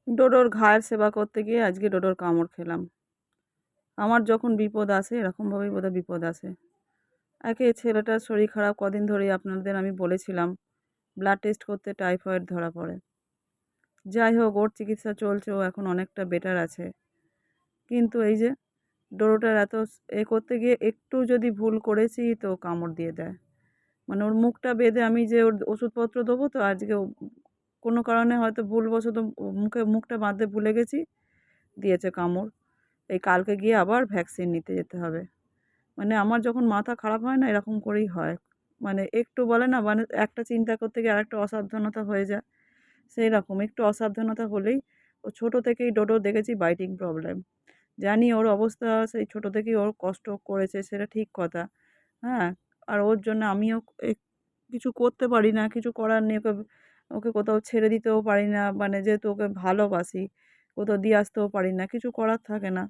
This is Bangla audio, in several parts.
ডোডোর ঘায়ের সেবা করতে গিয়ে আজকে ডোডোর কামড় খেলাম। আমার যখন বিপদ আসে এরকমভাবেই বোধহয় বিপদ আসে। একে ছেলেটার শরীর খারাপ কদিন ধরেই আপনাদের আমি বলেছিলাম, ব্লাড টেস্ট করতে টাইফয়েড ধরা পড়ে। যাই হোক ওর চিকিৎসা চলছে, ও এখন অনেকটা বেটার আছে। কিন্তু এই যে ডোডোটার এত করতে গিয়ে একটু যদি ভুল করেছি তো কামড় দিয়ে দেয়। মানে ওর মুখটা বেঁধে আমি যে ওর ওষুধপত্র দেবো তো আজকে কোনো কারণে হয়তো ভুলবশত মুখটা বাঁধতে ভুলে গেছি, দিয়েছে কামড়। এই কালকে গিয়ে আবার ভ্যাকসিন নিতে যেতে হবে। মানে আমার যখন মাথা খারাপ হয় না এরকম করেই হয়। মানে একটু বলে না মানে একটা চিন্তা করতে গিয়ে আরেকটা অসাবধানতা হয়ে যায়। সেই রকম একটু অসাবধানতা হলেই ও ছোটো থেকেই ডোডো দেখেছি বাইটিং প্রবলেম। জানি ওর অবস্থা সেই ছোটো থেকেই ওর কষ্ট করেছে সেটা ঠিক কথা। হ্যাঁ? আর ওর জন্য আমিও কিছু করতে পারি না, কিছু করার নেই। ওকে ওকে কোথাও ছেড়ে দিতেও পারি না। মানে যেহেতু ওকে ভালোবাসি, কোথাও দিয়ে আসতেও পারি না। কিছু করার থাকে না।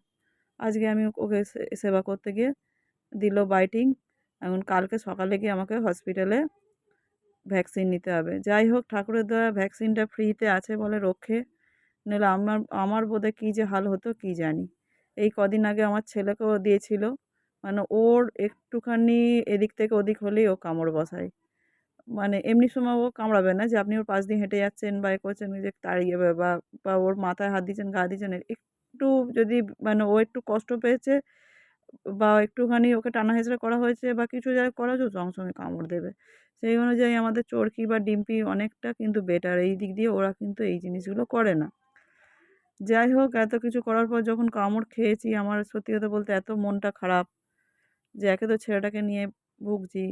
আজকে আমি ওকে সেবা করতে গিয়ে দিল বাইটিং। এখন কালকে সকালে গিয়ে আমাকে হসপিটালে ভ্যাকসিন নিতে হবে। যাই হোক ঠাকুরের দয়ায় ভ্যাকসিনটা ফ্রিতে আছে বলে রক্ষে। নইলে আমার আমার বোধহয় কী যে হাল হতো কী জানি। এই কদিন আগে আমার ছেলেকেও দিয়েছিল। মানে ওর একটুখানি এদিক থেকে ওদিক হলেই ও কামড় বসায়। মানে এমনি সময় ও কামড়াবে না যে আপনি ওর পাশ দিয়ে হেঁটে যাচ্ছেন বা এ করছেন যে তাড়িয়ে বা ওর মাথায় হাত দিচ্ছেন, গা দিচ্ছেন, একটু যদি মানে ও একটু কষ্ট পেয়েছে বা একটুখানি ওকে টানা-হেঁচড়া করা হয়েছে বা কিছু করা হয়েছে সঙ্গে, সঙ্গে কামড় দেবে। সেই অনুযায়ী আমাদের চরকি বা ডিম্পি অনেকটা কিন্তু বেটার। এই দিক দিয়ে ওরা কিন্তু এই জিনিসগুলো করে না। যাই হোক এত কিছু করার পর যখন কামড় খেয়েছি আমার সত্যি কথা বলতে এত মনটা খারাপ যে একে তো ছেলেটাকে নিয়ে ভুগছি।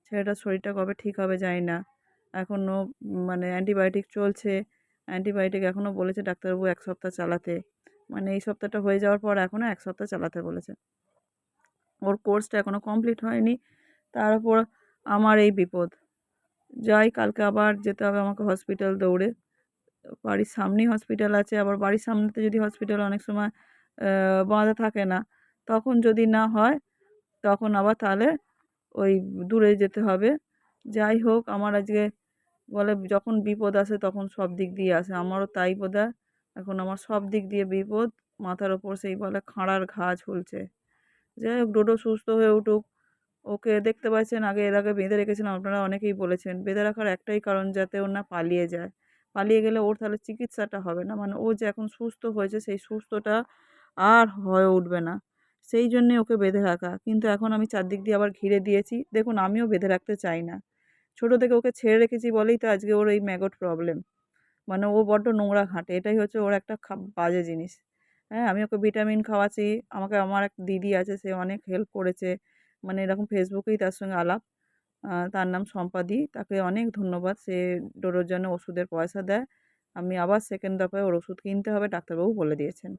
ছেলেটার শরীরটা কবে ঠিক হবে জানি না। এখনও মানে অ্যান্টিবায়োটিক চলছে। অ্যান্টিবায়োটিক এখনও বলেছে ডাক্তারবাবু ১ সপ্তাহ চালাতে। মানে এই সপ্তাহটা হয়ে যাওয়ার পর এখনও ১ সপ্তাহ চালাতে বলেছে। ওর কোর্সটা এখনও কমপ্লিট হয়নি। তার উপর আমার এই বিপদ। যাই কালকে আবার যেতে হবে আমাকে হসপিটাল দৌড়ে। বাড়ির সামনেই হসপিটাল আছে। আবার বাড়ির সামনেতে যদি হসপিটাল অনেক সময় বাঁধা থাকে না। তখন যদি না হয় তখন আবার তাহলে ওই দূরে যেতে হবে। যাই হোক আমার আজকে বলে যখন বিপদ আসে তখন সব দিক দিয়ে আসে। আমারও তাই বোধহয়। এখন আমার সব দিক দিয়ে বিপদ। মাথার ওপর সেই বলে খাঁড়ার ঘা ঝুলছে। যাই হোক ডোডো সুস্থ হয়ে উঠুক। ওকে দেখতে পাচ্ছেন এর আগে বেঁধে রেখেছিলাম আপনারা অনেকেই বলেছেন। বেঁধে রাখার একটাই কারণ যাতে ও না পালিয়ে যায়। পালিয়ে গেলে ওর তাহলে চিকিৎসাটা হবে না। মানে ও যে এখন সুস্থ হয়েছে সেই সুস্থটা আর হয়ে উঠবে না। সেই জন্যে ওকে বেঁধে রাখা। কিন্তু এখন আমি চারদিক দিয়ে আবার ঘিরে দিয়েছি। দেখুন আমিও বেঁধে রাখতে চাই না। ছোট থেকে ওকে ছেড়ে রেখেছি বলেই তো আজকে ওর এই ম্যাগট প্রবলেম। মানে ও বড্ড নোংরা ঘাঁটে। এটাই হচ্ছে ওর একটা বাজে জিনিস। হ্যাঁ, আমি ওকে ভিটামিন খাওয়াচ্ছি। আমাকে আমার এক দিদি আছে সে অনেক হেল্প করেছে। মানে এরকম ফেসবুকেই তার সঙ্গে আলাপ। তার নাম সম্পাদি। তাকে অনেক ধন্যবাদ। সে ডোডোর জন্য ওষুধের পয়সা দেয়। আমি আবার সেকেন্ড দফায় ওর ওষুধ কিনতে হবে ডাক্তারবাবু বলে দিয়েছেন।